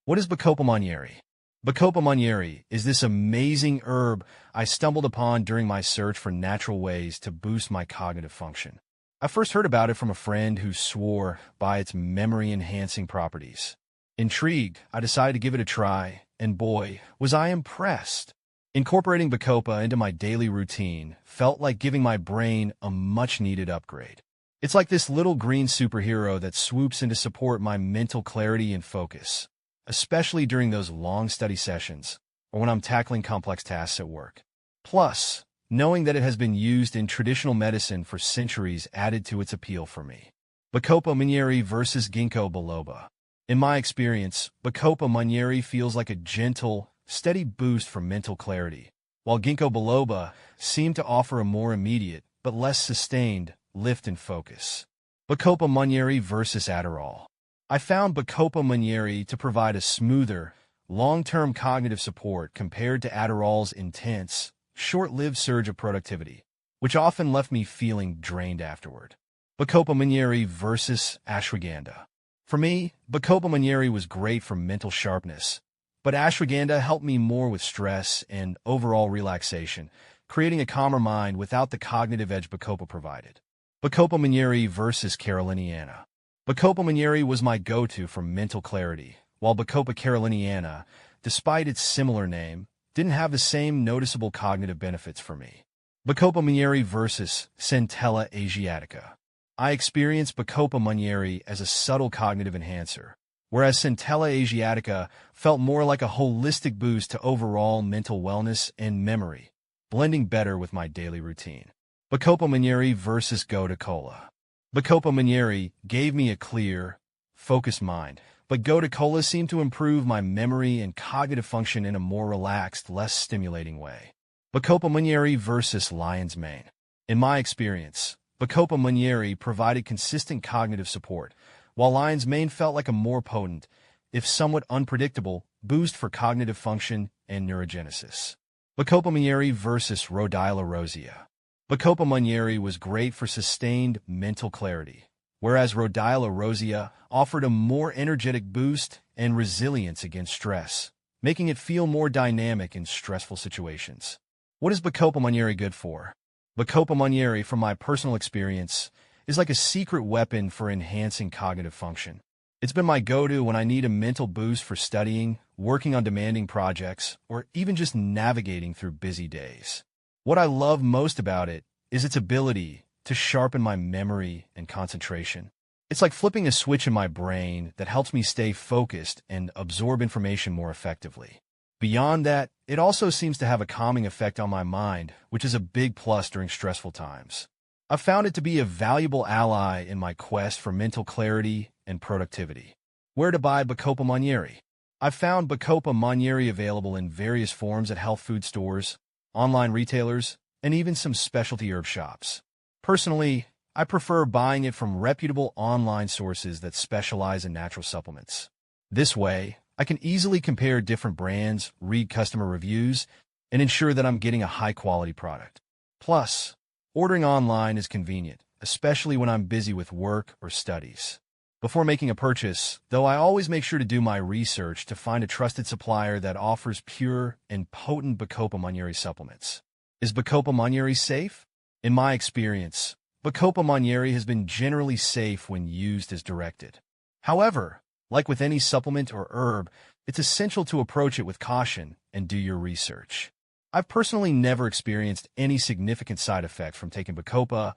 What is bacopa monnieri? Bacopa monnieri is this amazing herb I stumbled upon during my search for natural ways to boost my cognitive function. I first heard about it from a friend who swore by its memory-enhancing properties. Intrigued, I decided to give it a try, and boy, was I impressed. Incorporating bacopa into my daily routine felt like giving my brain a much-needed upgrade. It's like this little green superhero that swoops in to support my mental clarity and focus, especially during those long study sessions or when I'm tackling complex tasks at work. Plus, knowing that it has been used in traditional medicine for centuries added to its appeal for me. Bacopa monnieri versus ginkgo biloba. In my experience, bacopa monnieri feels like a gentle, steady boost for mental clarity, while ginkgo biloba seemed to offer a more immediate, but less sustained, lift and focus. Bacopa monnieri versus Adderall. I found bacopa monnieri to provide a smoother, long-term cognitive support compared to Adderall's intense, short-lived surge of productivity, which often left me feeling drained afterward. Bacopa monnieri versus ashwagandha. For me, bacopa monnieri was great for mental sharpness, but ashwagandha helped me more with stress and overall relaxation, creating a calmer mind without the cognitive edge bacopa provided. Bacopa monnieri versus caroliniana. Bacopa monnieri was my go-to for mental clarity, while bacopa caroliniana, despite its similar name, didn't have the same noticeable cognitive benefits for me. Bacopa monnieri versus Centella asiatica. I experienced bacopa monnieri as a subtle cognitive enhancer, whereas Centella asiatica felt more like a holistic boost to overall mental wellness and memory, blending better with my daily routine. Bacopa monnieri versus gotu kola. Bacopa monnieri gave me a clear, focused mind, but gotu kola seemed to improve my memory and cognitive function in a more relaxed, less stimulating way. Bacopa monnieri versus lion's mane. In my experience, bacopa monnieri provided consistent cognitive support, while lion's mane felt like a more potent, if somewhat unpredictable, boost for cognitive function and neurogenesis. Bacopa monnieri versus rhodiola rosea. Bacopa monnieri was great for sustained mental clarity, whereas rhodiola rosea offered a more energetic boost and resilience against stress, making it feel more dynamic in stressful situations. What is bacopa monnieri good for? Bacopa monnieri, from my personal experience, is like a secret weapon for enhancing cognitive function. It's been my go-to when I need a mental boost for studying, working on demanding projects, or even just navigating through busy days. What I love most about it is its ability to sharpen my memory and concentration. It's like flipping a switch in my brain that helps me stay focused and absorb information more effectively. Beyond that, it also seems to have a calming effect on my mind, which is a big plus during stressful times. I've found it to be a valuable ally in my quest for mental clarity and productivity. Where to buy bacopa monnieri? I've found bacopa monnieri available in various forms at health food stores, online retailers, and even some specialty herb shops. Personally, I prefer buying it from reputable online sources that specialize in natural supplements. This way, I can easily compare different brands, read customer reviews, and ensure that I'm getting a high-quality product. Plus, ordering online is convenient, especially when I'm busy with work or studies. Before making a purchase, though, I always make sure to do my research to find a trusted supplier that offers pure and potent bacopa monnieri supplements. Is bacopa monnieri safe? In my experience, bacopa monnieri has been generally safe when used as directed. However, like with any supplement or herb, it's essential to approach it with caution and do your research. I've personally never experienced any significant side effects from taking bacopa,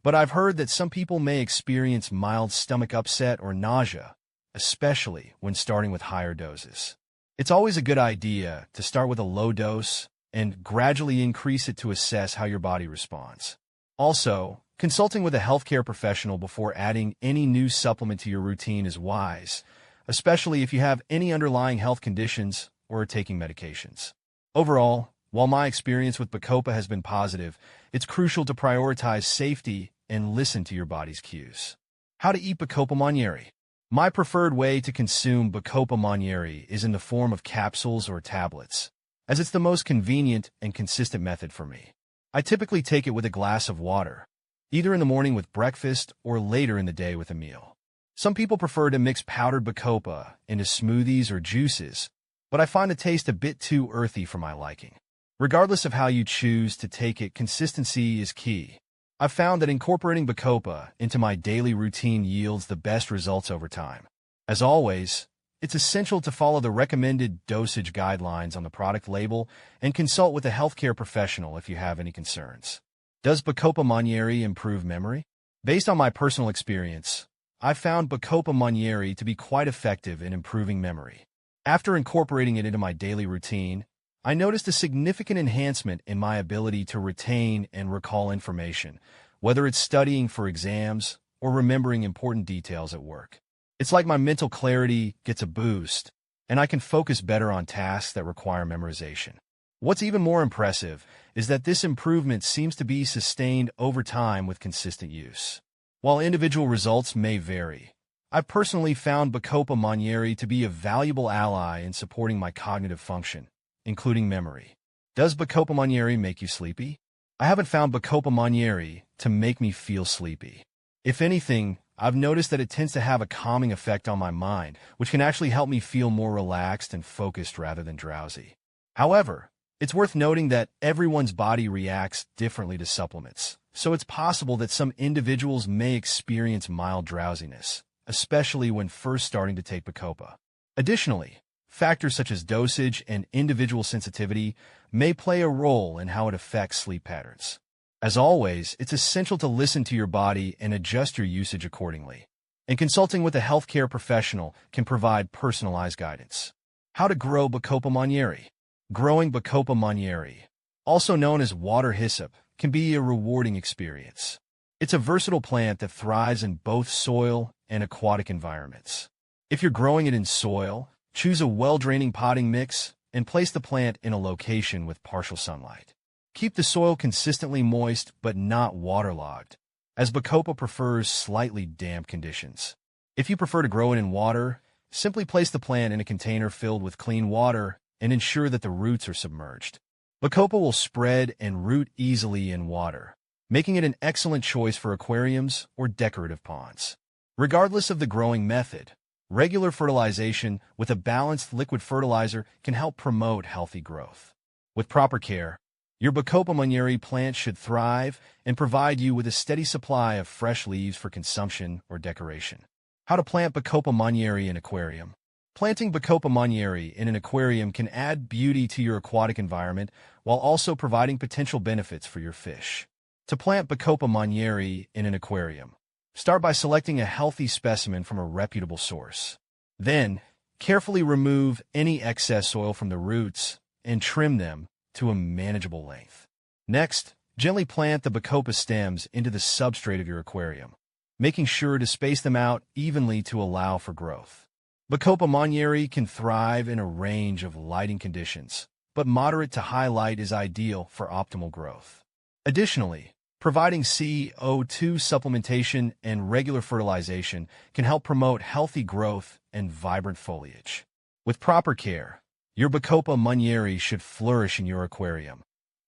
but I've heard that some people may experience mild stomach upset or nausea, especially when starting with higher doses. It's always a good idea to start with a low dose and gradually increase it to assess how your body responds. Also, consulting with a healthcare professional before adding any new supplement to your routine is wise, especially if you have any underlying health conditions or are taking medications. Overall, while my experience with bacopa has been positive, it's crucial to prioritize safety and listen to your body's cues. How to eat bacopa monnieri. My preferred way to consume bacopa monnieri is in the form of capsules or tablets, as it's the most convenient and consistent method for me. I typically take it with a glass of water, either in the morning with breakfast or later in the day with a meal. Some people prefer to mix powdered bacopa into smoothies or juices, but I find the taste a bit too earthy for my liking. Regardless of how you choose to take it, consistency is key. I've found that incorporating bacopa into my daily routine yields the best results over time. As always, it's essential to follow the recommended dosage guidelines on the product label and consult with a healthcare professional if you have any concerns. Does bacopa monnieri improve memory? Based on my personal experience, I've found bacopa monnieri to be quite effective in improving memory. After incorporating it into my daily routine, I noticed a significant enhancement in my ability to retain and recall information, whether it's studying for exams or remembering important details at work. It's like my mental clarity gets a boost, and I can focus better on tasks that require memorization. What's even more impressive is that this improvement seems to be sustained over time with consistent use. While individual results may vary, I've personally found bacopa monnieri to be a valuable ally in supporting my cognitive function, including memory. Does bacopa monnieri make you sleepy? I haven't found bacopa monnieri to make me feel sleepy. If anything, I've noticed that it tends to have a calming effect on my mind, which can actually help me feel more relaxed and focused rather than drowsy. However, it's worth noting that everyone's body reacts differently to supplements, so it's possible that some individuals may experience mild drowsiness, especially when first starting to take bacopa. Additionally, factors such as dosage and individual sensitivity may play a role in how it affects sleep patterns. As always, it's essential to listen to your body and adjust your usage accordingly. And consulting with a healthcare professional can provide personalized guidance. How to grow bacopa monnieri. Growing bacopa monnieri, also known as water hyssop, can be a rewarding experience. It's a versatile plant that thrives in both soil and aquatic environments. If you're growing it in soil, choose a well-draining potting mix and place the plant in a location with partial sunlight. Keep the soil consistently moist but not waterlogged, as bacopa prefers slightly damp conditions. If you prefer to grow it in water, simply place the plant in a container filled with clean water and ensure that the roots are submerged. Bacopa will spread and root easily in water, making it an excellent choice for aquariums or decorative ponds. Regardless of the growing method, regular fertilization with a balanced liquid fertilizer can help promote healthy growth. With proper care, your bacopa monnieri plant should thrive and provide you with a steady supply of fresh leaves for consumption or decoration. How to plant bacopa monnieri in aquarium. Planting bacopa monnieri in an aquarium can add beauty to your aquatic environment while also providing potential benefits for your fish. To plant bacopa monnieri in an aquarium, start by selecting a healthy specimen from a reputable source. Then, carefully remove any excess soil from the roots and trim them to a manageable length. Next, gently plant the bacopa stems into the substrate of your aquarium, making sure to space them out evenly to allow for growth. Bacopa monnieri can thrive in a range of lighting conditions, but moderate to high light is ideal for optimal growth. Additionally, providing CO2 supplementation and regular fertilization can help promote healthy growth and vibrant foliage. With proper care, your bacopa monnieri should flourish in your aquarium,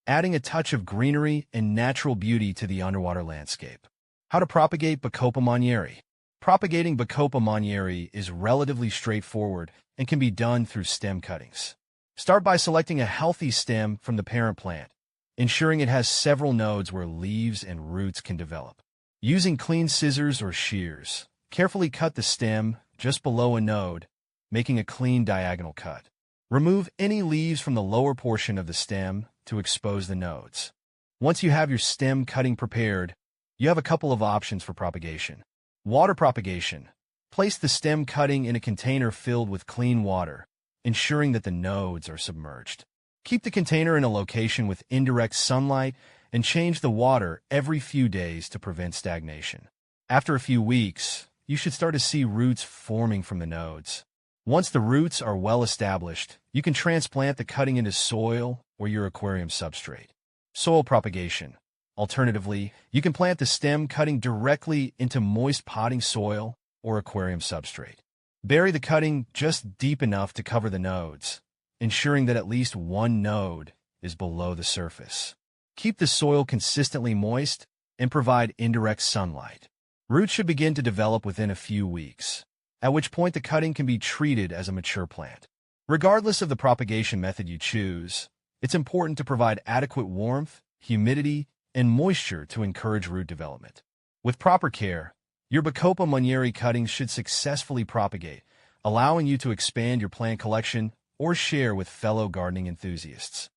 adding a touch of greenery and natural beauty to the underwater landscape. How to propagate bacopa monnieri. Propagating bacopa monnieri is relatively straightforward and can be done through stem cuttings. Start by selecting a healthy stem from the parent plant, ensuring it has several nodes where leaves and roots can develop. Using clean scissors or shears, carefully cut the stem just below a node, making a clean diagonal cut. Remove any leaves from the lower portion of the stem to expose the nodes. Once you have your stem cutting prepared, you have a couple of options for propagation. Water propagation. Place the stem cutting in a container filled with clean water, ensuring that the nodes are submerged. Keep the container in a location with indirect sunlight and change the water every few days to prevent stagnation. After a few weeks, you should start to see roots forming from the nodes. Once the roots are well established, you can transplant the cutting into soil or your aquarium substrate. Soil propagation. Alternatively, you can plant the stem cutting directly into moist potting soil or aquarium substrate. Bury the cutting just deep enough to cover the nodes, ensuring that at least one node is below the surface. Keep the soil consistently moist and provide indirect sunlight. Roots should begin to develop within a few weeks, at which point the cutting can be treated as a mature plant. Regardless of the propagation method you choose, it's important to provide adequate warmth, humidity, and moisture to encourage root development. With proper care, your bacopa monnieri cuttings should successfully propagate, allowing you to expand your plant collection or share with fellow gardening enthusiasts.